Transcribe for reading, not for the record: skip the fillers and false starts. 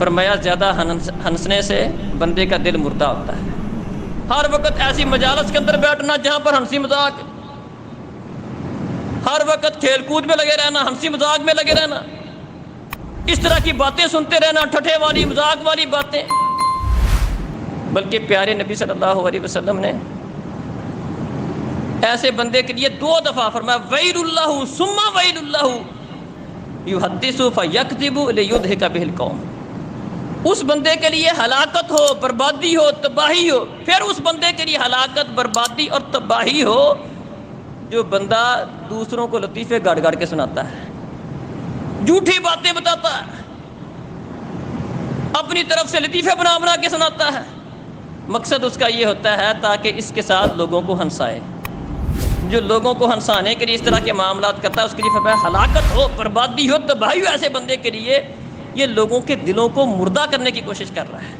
فرمایا زیادہ ہنسنے سے بندے کا دل مردہ ہوتا ہے۔ ہر وقت ایسی مجالس کے اندر بیٹھنا جہاں پر ہنسی مذاق، ہر وقت کھیل کود میں لگے رہنا، ہنسی مذاق میں لگے رہنا، اس طرح کی باتیں سنتے رہنا، ٹھٹھے والی مذاق والی باتیں، بلکہ پیارے نبی صلی اللہ علیہ وسلم نے ایسے بندے کے لیے 2 دفعہ فرمایا ویل اللہ ثم ویل اللہ یحدث فیکذب لیضحک بہ القوم۔ اس بندے کے لیے ہلاکت ہو، بربادی ہو، تباہی ہو، پھر اس بندے کے لیے ہلاکت، بربادی اور تباہی ہو جو بندہ دوسروں کو لطیفے گاڑ گاڑ کے سناتا ہے، جھوٹی باتیں بتاتا ہے، اپنی طرف سے لطیفے بنا بنا کے سناتا ہے۔ مقصد اس کا یہ ہوتا ہے تاکہ اس کے ساتھ لوگوں کو ہنسائے۔ جو لوگوں کو ہنسانے کے لیے اس طرح کے معاملات کرتا ہے اس کے لیے فرمایا ہلاکت ہو، بربادی ہو، تباہی ہو ایسے بندے کے لیے، یہ لوگوں کے دلوں کو مردہ کرنے کی کوشش کر رہا ہے۔